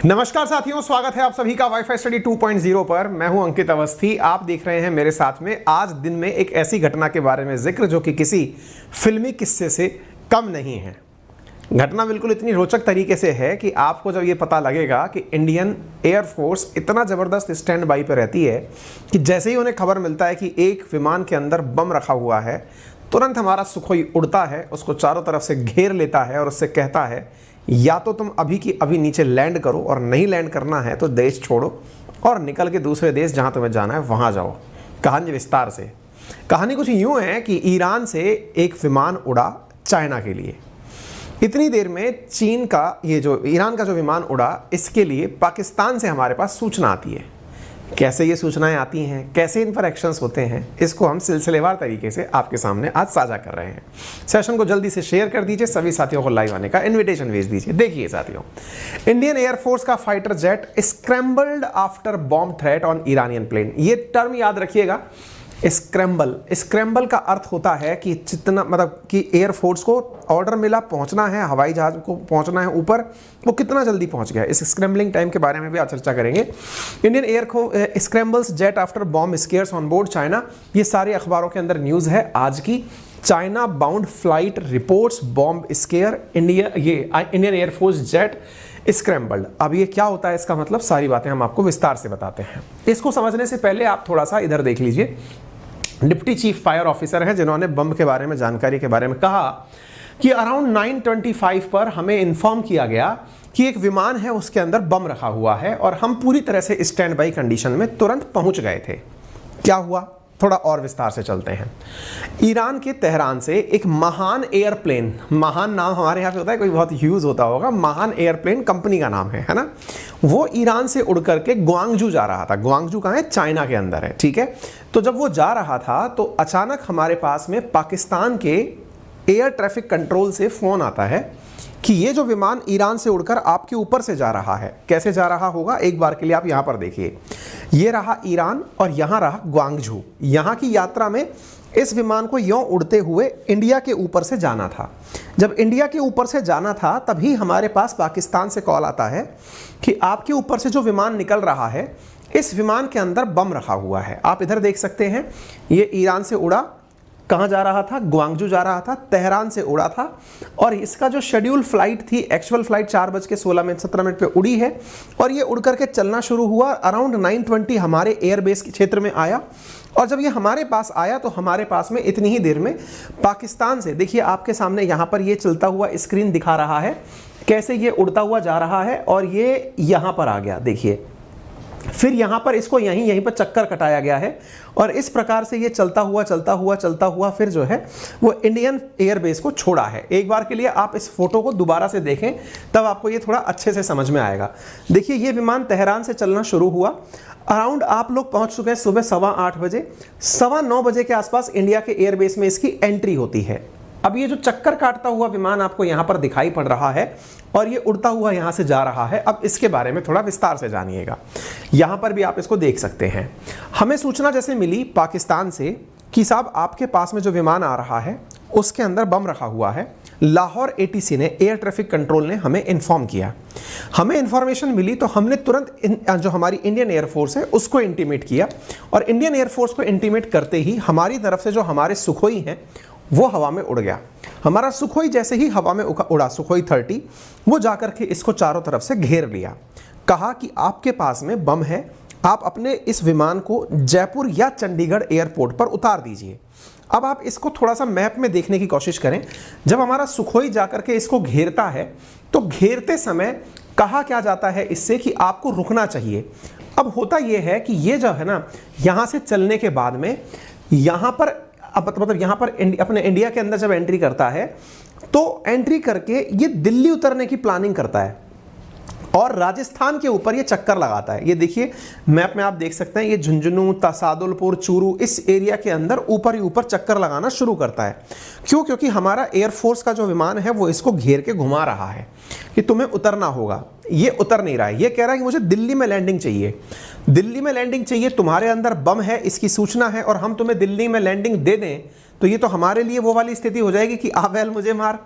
नमस्कार साथियों, स्वागत है आप सभी का वाईफाई स्टडी 2.0 पर। मैं हूं अंकित अवस्थी। आप देख रहे हैं मेरे साथ में आज दिन में एक ऐसी घटना के बारे में जिक्र जो कि किसी फिल्मी किस्से से कम नहीं है। घटना बिल्कुल इतनी रोचक तरीके से है कि आपको जब ये पता लगेगा कि इंडियन एयरफोर्स इतना ज़बरदस्त स्टैंड बाई पर रहती है कि जैसे ही उन्हें खबर मिलता है कि एक विमान के अंदर बम रखा हुआ है, तुरंत हमारा सुखोई उड़ता है, उसको चारों तरफ से घेर लेता है और उससे कहता है या तो तुम अभी की अभी नीचे लैंड करो और नहीं लैंड करना है तो देश छोड़ो और निकल के दूसरे देश जहां तुम्हें जाना है वहां जाओ। कहानी विस्तार से। कहानी कुछ यूं है कि ईरान से एक विमान उड़ा चाइना के लिए। इतनी देर में चीन का ईरान का जो विमान उड़ा, इसके लिए पाकिस्तान से हमारे पास सूचना आती है। कैसे ये सूचनाएं आती हैं, कैसे इन पर एक्शंस होते हैं, इसको हम सिलसिलेवार तरीके से आपके सामने आज साझा कर रहे हैं। सेशन को जल्दी से शेयर कर दीजिए, सभी साथियों को लाइव आने का इनविटेशन भेज दीजिए। देखिए साथियों, इंडियन एयरफोर्स का fighter jet scrambled after bomb threat on Iranian plane. ये टर्म याद रखिएगा, स्क्रैम्बल का अर्थ होता है कि जितना मतलब कि एयरफोर्स को ऑर्डर मिला, पहुंचना है, हवाई जहाज को पहुंचना है ऊपर, वो कितना जल्दी पहुंच गया। इस स्क्रैम्बलिंग टाइम के बारे में भी आज चर्चा करेंगे। Indian air scrambles jet after bomb scares on board China. ये सारे अखबारों के अंदर न्यूज़ है आज की। China bound flight reports bomb scare Indian air force jet scrambled. अब ये क्या होता है, इसका मतलब सारी बातें हम आपको विस्तार से बताते हैं। इसको समझने से पहले आप थोड़ा सा इधर देख लीजिए। डिप्टी चीफ फायर ऑफिसर हैं जिन्होंने बम के बारे में जानकारी के बारे में कहा कि अराउंड 9:25 पर हमें इन्फॉर्म किया गया कि एक विमान है, उसके अंदर बम रखा हुआ है और हम पूरी तरह से स्टैंड बाई कंडीशन में तुरंत पहुंच गए थे। क्या हुआ, थोड़ा और विस्तार से चलते हैं। ईरान के तेहरान से एक महान एयरप्लेन, महान नाम हमारे यहाँ पे होता है, कोई बहुत यूज होता होगा, महान एयरप्लेन कंपनी का नाम है ना। वो ईरान से उड़ करके ग्वांगजू जा रहा था। ग्वांगजू कहाँ है? चाइना के अंदर है, ठीक है। तो जब वो जा रहा था तो अचानक हमारे पास में पाकिस्तान के एयर ट्रैफिक कंट्रोल से फोन आता है कि ये जो विमान ईरान से उड़कर आपके ऊपर से जा रहा है। कैसे जा रहा होगा, एक बार के लिए आप यहां पर देखिए। ये रहा ईरान और यहां रहा ग्वांगझू। यहां की यात्रा में इस विमान को यों उड़ते हुए इंडिया के ऊपर से जाना था। जब इंडिया के ऊपर से जाना था तभी हमारे पास पाकिस्तान से कॉल आता है कि आपके ऊपर से जो विमान निकल रहा है, इस विमान के अंदर बम रखा हुआ है। आप इधर देख सकते हैं, ये ईरान से उड़ा, कहाँ जा रहा था? ग्वांगजू जा रहा था, तेहरान से उड़ा था और इसका जो शेड्यूल फ्लाइट थी, एक्चुअल फ्लाइट 4:17 पे उड़ी है और ये उड़ करके चलना शुरू हुआ। अराउंड 9:20 हमारे एयरबेस के क्षेत्र में आया और जब ये हमारे पास आया तो हमारे पास में इतनी ही देर में पाकिस्तान से, देखिए आपके सामने यहाँ पर ये चलता हुआ स्क्रीन दिखा रहा है कैसे ये उड़ता हुआ जा रहा है और ये यहाँ पर आ गया, देखिए। फिर यहाँ पर इसको यहीं पर चक्कर कटाया गया है और इस प्रकार से ये चलता हुआ फिर जो है वो इंडियन एयरबेस को छोड़ा है। एक बार के लिए आप इस फोटो को दोबारा से देखें, तब आपको ये थोड़ा अच्छे से समझ में आएगा। देखिए, ये विमान तेहरान से चलना शुरू हुआ। अराउंड आप लोग पहुंच चुके हैं सुबह 8:15 बजे। 9:15 बजे के आसपास इंडिया के एयरबेस में इसकी एंट्री होती है। अब ये जो चक्कर काटता हुआ विमान आपको यहाँ पर दिखाई पड़ रहा है और ये उड़ता हुआ यहाँ से जा रहा है। अब इसके बारे में थोड़ा विस्तार से जानिएगा। यहाँ पर भी आप इसको देख सकते हैं। हमें सूचना जैसे मिली पाकिस्तान से कि साहब आपके पास में जो विमान आ रहा है उसके अंदर बम रखा हुआ है, लाहौर ATC ने, एयर ट्रैफिक कंट्रोल ने हमें इन्फॉर्म किया। हमें इन्फॉर्मेशन मिली तो हमने तुरंत जो हमारी इंडियन एयरफोर्स है उसको इंटीमेट किया और इंडियन एयरफोर्स को इंटीमेट करते ही हमारी तरफ से जो हमारे सुखोई हैं वो हवा में उड़ गया। हमारा सुखोई जैसे ही हवा में उड़ा, सुखोई 30, वो जाकर के इसको चारों तरफ से घेर लिया। कहा कि आपके पास में बम है, आप अपने इस विमान को जयपुर या चंडीगढ़ एयरपोर्ट पर उतार दीजिए। अब आप इसको थोड़ा सा मैप में देखने की कोशिश करें। जब हमारा सुखोई जाकर के इसको घेरता है तो घेरते समय कहा क्या जाता है इससे कि आपको रुकना चाहिए। अब होता यह है कि ये जो है ना, यहाँ से चलने के बाद में यहाँ पर मतलब यहाँ पर अपने इंडिया के अंदर जब एंट्री करता है तो एंट्री करके ये दिल्ली उतरने की प्लानिंग करता है और राजस्थान के ऊपर ये चक्कर लगाता है। ये देखिए मैप में आप देख सकते हैं, ये झुंझुनू, तसादुलपुर, चूरू, इस एरिया के अंदर ऊपर ही ऊपर चक्कर लगाना शुरू करता है। क्यों? क्योंकि हमारा एयरफोर्स का जो विमान है वो इसको घेर के घुमा रहा है कि तुम्हें उतरना होगा। ये उतर नहीं रहा है, ये कह रहा है कि मुझे दिल्ली में लैंडिंग चाहिए, दिल्ली में लैंडिंग चाहिए, तुम्हारे अंदर बम है इसकी सूचना है और हम तुम्हें दिल्ली में लैंडिंग दे दें तो ये तो हमारे लिए वो वाली स्थिति हो जाएगी कि आ बैल मुझे मार,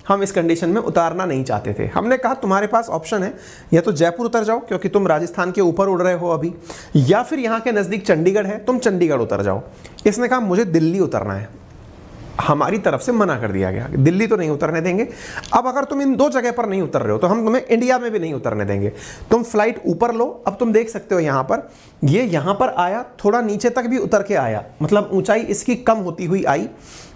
हम इस कंडीशन में उतारना नहीं चाहते थे। हमने कहा तुम्हारे पास ऑप्शन है, या तो जयपुर उतर जाओ क्योंकि तुम राजस्थान के ऊपर उड़ रहे हो अभी, या फिर यहाँ के नज़दीक चंडीगढ़ है, तुम चंडीगढ़ उतर जाओ। इसने कहा मुझे दिल्ली उतरना है। हमारी तरफ से मना कर दिया गया, दिल्ली तो नहीं उतरने देंगे। अब अगर तुम इन दो जगह पर नहीं उतर रहे हो तो हम तुम्हें इंडिया में भी नहीं उतरने देंगे। तुम फ्लाइट ऊपर लो। अब तुम देख सकते हो यहाँ पर, ये यहाँ पर आया, थोड़ा नीचे तक भी उतर के आया, मतलब ऊंचाई इसकी कम होती हुई आई।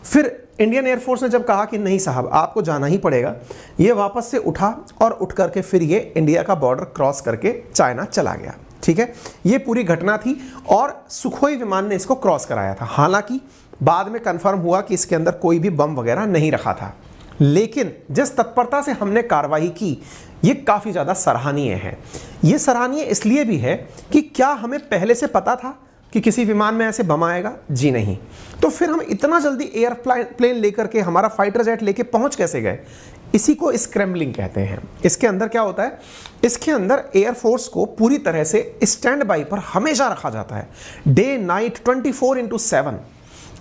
फिर इंडियन एयरफोर्स ने जब कहा कि नहीं साहब आपको जाना ही पड़ेगा, ये वापस से उठा और उठ करके फिर ये इंडिया का बॉर्डर क्रॉस करके चाइना चला गया। ठीक है, ये पूरी घटना थी और सुखोई विमान ने इसको क्रॉस कराया था। हालांकि बाद में कंफर्म हुआ कि इसके अंदर कोई भी बम वगैरह नहीं रखा था, लेकिन जिस तत्परता से हमने कार्रवाई की ये काफ़ी ज़्यादा सराहनीय है। ये सराहनीय इसलिए भी है कि क्या हमें पहले से पता था कि किसी विमान में ऐसे बम आएगा? जी नहीं। तो फिर हम इतना जल्दी एयरप्लेन लेकर के, हमारा फाइटर जेट लेके पहुंच कैसे गए? इसी को स्क्रैम्बलिंग कहते हैं। इसके अंदर क्या होता है, इसके अंदर एयरफोर्स को पूरी तरह से स्टैंड बाई पर हमेशा रखा जाता है, डे नाइट 24/7।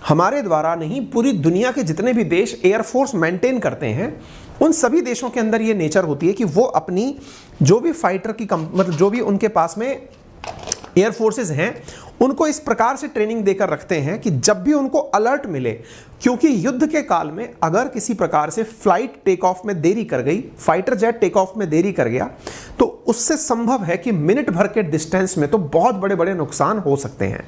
हमारे द्वारा नहीं, पूरी दुनिया के जितने भी देश एयरफोर्स मेंटेन करते हैं उन सभी देशों के अंदर ये नेचर होती है कि वो अपनी जो भी फाइटर की मतलब जो भी उनके पास में एयरफोर्सेस हैं उनको इस प्रकार से ट्रेनिंग देकर रखते हैं कि जब भी उनको अलर्ट मिले, क्योंकि युद्ध के काल में अगर किसी प्रकार से फ्लाइट टेक ऑफ में देरी कर गई, फाइटर जेट टेक ऑफ में देरी कर गया, तो उससे संभव है कि मिनट भर के डिस्टेंस में तो बहुत बड़े बड़े नुकसान हो सकते हैं।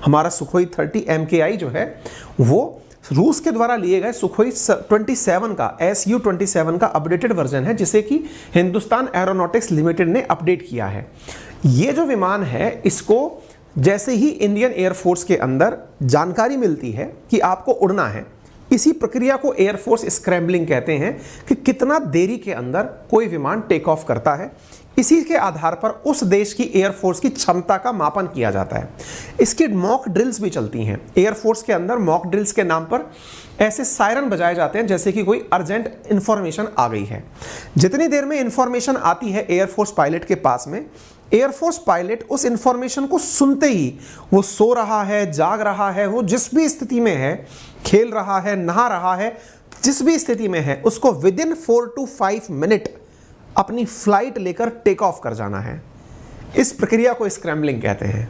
हमारा सुखोई 30 MKI जो है वो रूस के द्वारा लिए गए सुखोई 27 का Su-27 का अपडेटेड वर्जन है, जिसे कि हिंदुस्तान एरोनॉटिक्स लिमिटेड ने अपडेट किया है। ये जो विमान है, इसको जैसे ही इंडियन एयरफोर्स के अंदर जानकारी मिलती है कि आपको उड़ना है, इसी प्रक्रिया को एयरफोर्स स्क्रैम्बलिंग कहते हैं कि कितना देरी के अंदर कोई विमान टेक ऑफ करता है। इसी के आधार पर उस देश की एयरफोर्स की क्षमता का मापन किया जाता है। इसकी मॉक ड्रिल्स भी चलती हैं एयरफोर्स के अंदर। मॉक ड्रिल्स के नाम पर ऐसे सायरन बजाए जाते हैं जैसे कि कोई अर्जेंट इंफॉर्मेशन आ गई है। जितनी देर में इंफॉर्मेशन आती है एयरफोर्स पायलट के पास में, एयरफोर्स पायलट उस इंफॉर्मेशन को सुनते ही, वो सो रहा है, जाग रहा है, वो जिस भी स्थिति में है, खेल रहा है, नहा रहा है, जिस भी स्थिति में है, उसको विदिन 4 to 5 मिनट अपनी फ्लाइट लेकर टेक ऑफ कर जाना है। इस प्रक्रिया को स्क्रैम्बलिंग कहते हैं।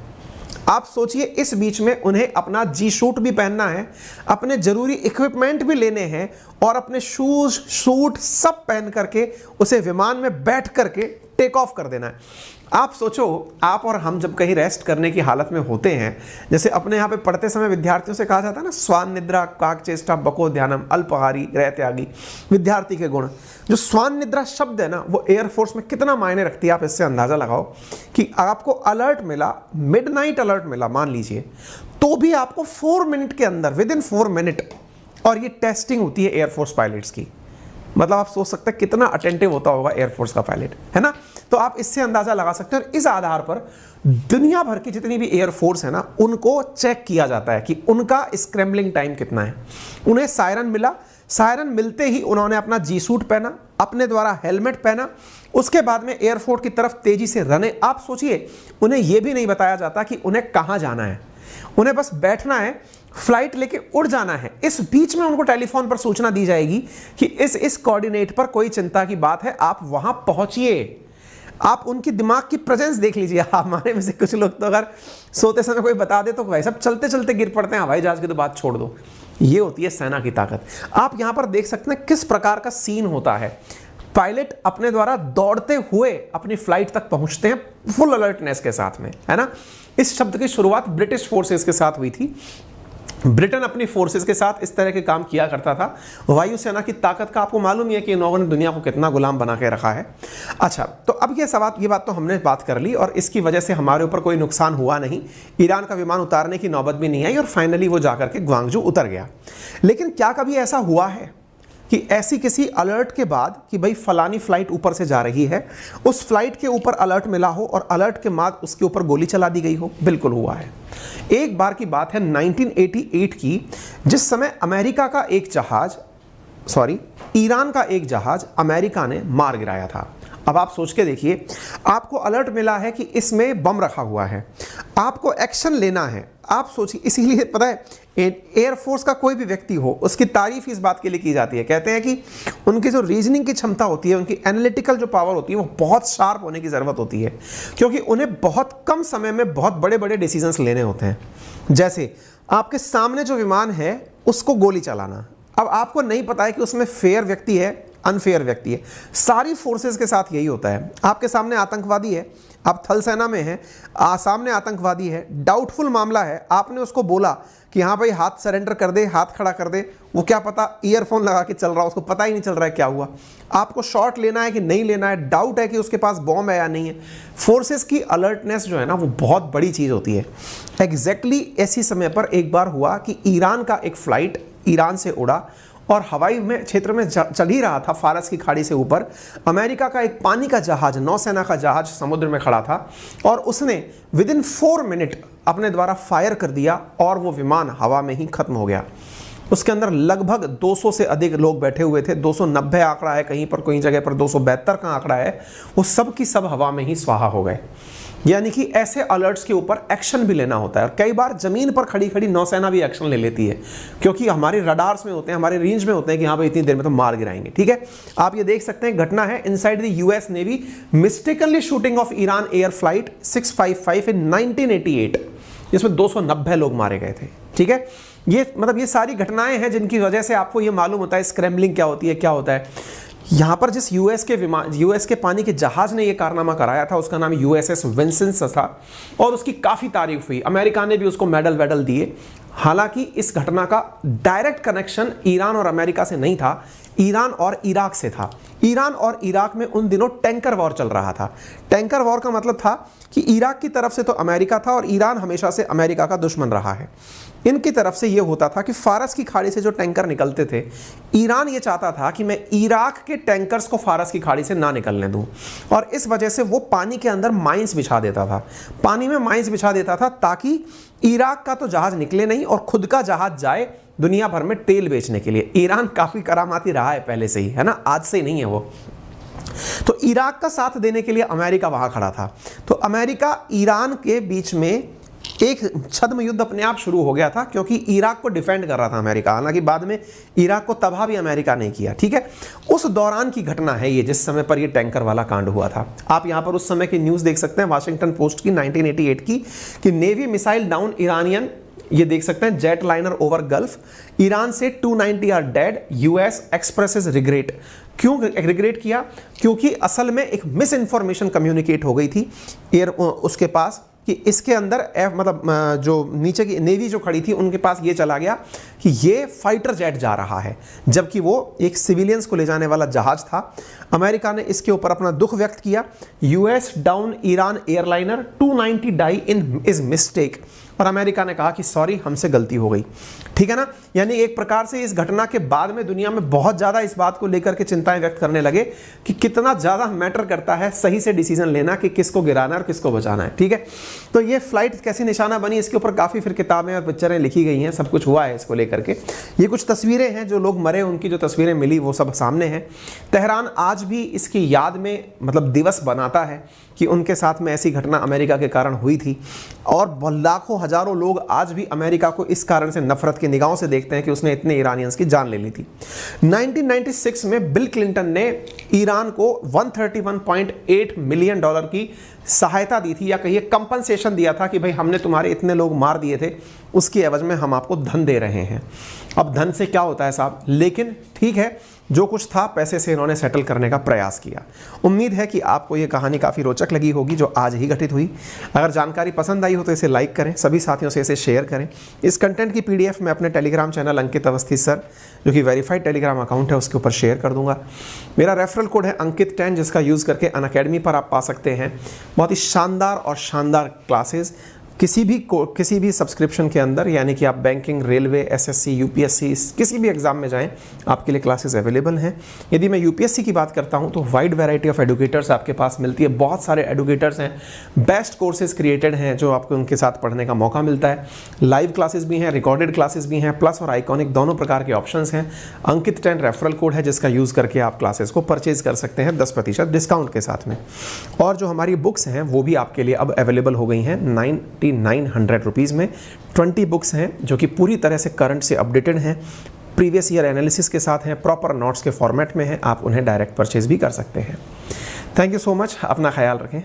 आप सोचिए, इस बीच में उन्हें अपना जी सूट भी पहनना है, अपने जरूरी इक्विपमेंट भी लेने हैं और अपने शूज सूट सब पहन करके उसे विमान में बैठ करके टेक ऑफ कर देना है। आप सोचो, आप और हम जब कहीं रेस्ट करने की हालत में होते हैं, जैसे अपने यहाँ पे पढ़ते समय विद्यार्थियों से कहा जाता है ना, स्वान निद्रा काक चेष्टा बको ध्यानम अल्पहारी रह त्यागी विद्यार्थी के गुण। जो स्वान निद्रा शब्द है ना, वो एयरफोर्स में कितना मायने रखती है, आप इससे अंदाजा लगाओ कि आपको अलर्ट मिला, मिडनाइट अलर्ट मिला मान लीजिए, तो भी आपको 4 मिनट के अंदर, विदिन 4 मिनट, और ये टेस्टिंग होती है एयरफोर्स पायलट्स की। मतलब आप सोच सकते हैं कितना अटेंटिव होता होगा एयरफोर्स का पायलट, है ना। तो आप इससे अंदाजा लगा सकते हैं। और इस आधार पर दुनिया भर की जितनी भी एयरफोर्स है ना, उनको चेक किया जाता है कि उनका स्क्रैम्बलिंग टाइम कितना है। उन्हें सायरन मिला, सायरन मिलते ही उन्होंने अपना जी सूट पहना, अपने द्वारा हेलमेट पहना, उसके बाद में एयरपोर्ट की तरफ तेजी से रने। आप सोचिए, उन्हें यह भी नहीं बताया जाता कि उन्हें कहाँ जाना है, उन्हें बस बैठना है, फ्लाइट लेके उड़ जाना है। इस बीच में उनको टेलीफोन पर सूचना दी जाएगी कि इस कोऑर्डिनेट पर कोई चिंता की बात है, आप वहां पहुंचिए। आप उनकी दिमाग की प्रेजेंस देख लीजिए। हमारे में से कुछ लोग तो अगर सोते समय कोई बता दे तो भाई सब चलते चलते गिर पड़ते हैं, हवाई जहाज की तो बात छोड़ दो। ये होती है सेना की ताकत। आप यहां पर देख सकते हैं किस प्रकार का सीन होता है। पायलट अपने द्वारा दौड़ते हुए अपनी फ्लाइट तक पहुंचते हैं फुल अलर्टनेस के साथ में, है ना। इस शब्द की शुरुआत ब्रिटिश फोर्सेस के साथ हुई थी। ब्रिटेन अपनी फोर्सेस के साथ इस तरह के काम किया करता था। वायुसेना की ताकत का आपको मालूम ही है कि इन लोगों ने दुनिया को कितना गुलाम बना के रखा है। अच्छा, तो अब ये बात तो हमने बात कर ली और इसकी वजह से हमारे ऊपर कोई नुकसान हुआ नहीं। ईरान का विमान उतारने की नौबत भी नहीं आई और फाइनली वो जाकर के ग्वांगजू उतर गया। लेकिन क्या कभी ऐसा हुआ है कि ऐसी किसी अलर्ट के बाद कि भाई फलानी फ्लाइट ऊपर से जा रही है, उस फ्लाइट के ऊपर अलर्ट मिला हो और अलर्ट के बाद उसके ऊपर गोली चला दी गई हो? बिल्कुल हुआ है। एक बार की बात है 1988 की, जिस समय ईरान का एक जहाज अमेरिका ने मार गिराया था। अब आप सोच के देखिए, आपको अलर्ट मिला है कि इसमें बम रखा हुआ है। आपको एक्शन लेना है। आप सोचिए, इसीलिए पता है एयरफोर्स का कोई भी व्यक्ति हो उसकी तारीफ इस बात के लिए की जाती है, कहते हैं कि उनकी जो रीजनिंग की क्षमता होती है, उनकी एनालिटिकल जो पावर होती है वो बहुत शार्प होने की ज़रूरत होती है, क्योंकि उन्हें बहुत कम समय में बहुत बड़े बड़े डिसीजंस लेने होते हैं। जैसे आपके सामने जो विमान है उसको गोली चलाना, अब आपको नहीं पता है कि उसमें फेयर व्यक्ति है अनफेयर व्यक्ति है। सारी फोर्सेस के साथ यही होता है। आपके सामने आतंकवादी है, आप थल सेना में हैं, सामने आतंकवादी है, डाउटफुल मामला है, आपने उसको बोला कि हाँ भाई हाथ सरेंडर कर दे, हाथ खड़ा कर दे, वो क्या पता ईयरफोन लगा के चल रहा है, उसको पता ही नहीं चल रहा है क्या हुआ। आपको शॉट लेना है कि नहीं लेना है, डाउट है कि उसके पास बॉम्ब है या नहीं है। फोर्सेस की अलर्टनेस जो है ना वो बहुत बड़ी चीज़ होती है। एग्जैक्टली ऐसी समय पर एक बार हुआ कि ईरान का एक फ्लाइट ईरान से उड़ा और हवाई में क्षेत्र में चल ही रहा था, फारस की खाड़ी से ऊपर। अमेरिका का एक पानी का जहाज, नौसेना का जहाज समुद्र में खड़ा था और उसने विदिन 4 मिनट अपने द्वारा फायर कर दिया और वो विमान हवा में ही खत्म हो गया। उसके अंदर लगभग 200 से अधिक लोग बैठे हुए थे। 290 आंकड़ा है, कहीं पर कोई जगह पर 272 का आंकड़ा है। वो सब की सब हवा में ही स्वाहा हो गए। यानी कि ऐसे अलर्ट्स के ऊपर एक्शन भी लेना होता है और कई बार जमीन पर खड़ी खड़ी नौसेना भी एक्शन ले लेती है, क्योंकि हमारे रडार्स में होते हैं, हमारे रेंज में होते हैं कि हाँ भाई इतनी देर में तो मार गिराएंगे। ठीक है, आप ये देख सकते हैं घटना है inside the US navy, mistakenly shooting of Iran air flight 655 इन 1988, जिसमें 290 लोग मारे गए थे। ठीक है, ये मतलब ये सारी घटनाएं हैं जिनकी वजह से आपको ये मालूम होता है स्क्रैम्बलिंग क्या होती है, क्या होता है। यहाँ पर जिस यूएस के पानी के जहाज ने ये कारनामा कराया था उसका नाम यूएसएस विंसेंट था और उसकी काफ़ी तारीफ हुई। अमेरिका ने भी उसको मेडल दिए। हालांकि इस घटना का डायरेक्ट कनेक्शन ईरान और अमेरिका से नहीं था, ईरान और इराक से था। ईरान और इराक में उन दिनों टैंकर वॉर चल रहा था। टैंकर वॉर का मतलब था कि इराक की तरफ से तो अमेरिका था और ईरान हमेशा से अमेरिका का दुश्मन रहा है। इनकी तरफ से यह होता था कि फारस की खाड़ी से जो टैंकर निकलते थे, ईरान ये चाहता था कि मैं इराक के टैंकर्स को फारस की खाड़ी से ना निकलने दूं, और इस वजह से वो पानी के अंदर माइंस बिछा देता था। पानी में माइंस बिछा देता था ताकि इराक का तो जहाज निकले नहीं और खुद का जहाज जाए दुनिया भर में तेल बेचने के लिए। ईरान काफ़ी करामाती रहा है पहले से ही, है ना, आज से नहीं है वो। तो इराक का साथ देने के लिए अमेरिका वहां खड़ा था। तो अमेरिका ईरान के बीच में एक छद्म युद्ध अपने आप शुरू हो गया था, क्योंकि इराक को डिफेंड कर रहा था अमेरिका। हालांकि बाद में इराक को तबाह भी अमेरिका ने किया। ठीक है, उस दौरान की घटना है ये, जिस समय पर ये टैंकर वाला कांड हुआ था। आप यहां पर उस समय की न्यूज़ देख सकते हैं, वाशिंगटन पोस्ट की 1988 की, कि नेवी मिसाइल डाउन ईरानियन, ये देख सकते हैं, jet liner over gulf, Iran से 290 are dead, US expresses regret. क्यों रिग्रेट किया? क्योंकि असल में एक मिस इन्फॉर्मेशन कम्युनिकेट हो गई थी उसके पास कि इसके अंदर मतलब जो नीचे की नेवी जो खड़ी थी उनके पास ये चला गया कि ये फाइटर जेट जा रहा है, जबकि वो एक सिविलियंस को ले जाने वाला जहाज था। अमेरिका ने इसके ऊपर अपना दुख व्यक्त किया। US down Iran airliner, 290 die in his mistake, और अमेरिका ने कहा कि सॉरी, हमसे गलती हो गई। ठीक है ना, यानी एक प्रकार से इस घटना के बाद में दुनिया में बहुत ज़्यादा इस बात को लेकर के चिंताएं व्यक्त करने लगे कि कितना ज़्यादा मैटर करता है सही से डिसीजन लेना कि किसको गिराना है और किसको बचाना है। ठीक है, तो ये फ्लाइट कैसी निशाना बनी, इसके ऊपर काफ़ी फिर किताबें और पिक्चरें लिखी गई हैं, सब कुछ हुआ है इसको लेकर के। ये कुछ तस्वीरें हैं, जो लोग मरे उनकी जो तस्वीरें मिली वो सब सामने हैं। तेहरान आज भी इसकी याद में मतलब दिवस बनाता है कि उनके साथ में ऐसी घटना अमेरिका के कारण हुई थी, और लाखों हजारों लोग आज भी अमेरिका को इस कारण से नफरत की निगाहों से देखते हैं कि उसने इतने ईरानियंस की जान ले ली थी। 1996 में बिल क्लिंटन ने ईरान को $131.8 मिलियन की सहायता दी थी, या कहिए कंपनसेशन दिया था कि भाई हमने तुम्हारे इतने लोग मार दिए थे, उसकी एवज में हम आपको धन दे रहे हैं। अब धन से क्या होता है साहब, लेकिन ठीक है, जो कुछ था पैसे से इन्होंने सेटल करने का प्रयास किया। उम्मीद है कि आपको ये कहानी काफ़ी रोचक लगी होगी जो आज ही घटित हुई। अगर जानकारी पसंद आई हो तो इसे लाइक करें, सभी साथियों से इसे शेयर करें। इस कंटेंट की PDF मैं अपने टेलीग्राम चैनल अंकित अवस्थी सर, जो कि वेरीफाइड टेलीग्राम अकाउंट है, उसके ऊपर शेयर कर दूंगा। मेरा रेफरल कोड है अंकित10, जिसका यूज़ करके अनअकैडमी पर आप पा सकते हैं बहुत ही शानदार और शानदार क्लासेस किसी भी सब्सक्रिप्शन के अंदर, यानी कि आप बैंकिंग, रेलवे, SSC, UPSC किसी भी एग्जाम में जाएं, आपके लिए क्लासेस अवेलेबल हैं। यदि मैं UPSC की बात करता हूं तो वाइड वैरायटी ऑफ एडुकेटर्स आपके पास मिलती है। बहुत सारे एडुकेटर्स हैं, बेस्ट कोर्सेज क्रिएटेड हैं जो आपको उनके साथ पढ़ने का मौका मिलता है। लाइव क्लासेस भी हैं, रिकॉर्डेड क्लासेस भी हैं, प्लस और आइकॉनिक दोनों प्रकार के ऑप्शंस हैं। अंकित10 रेफरल कोड है, जिसका यूज़ करके आप क्लासेस को परचेज कर सकते हैं 10% डिस्काउंट के साथ में। और जो हमारी बुक्स हैं वो भी आपके लिए अब अवेलेबल हो गई हैं। ओनली 900 रुपीज़ में। 20 बुक्स हैं जो कि पूरी तरह से करंट से अपडेटेड हैं, प्रीवियस ईयर एनालिसिस के साथ हैं, प्रॉपर नोट्स के फॉर्मेट में हैं। आप उन्हें डायरेक्ट परचेज भी कर सकते हैं। थैंक यू सो मच, अपना ख्याल रखें।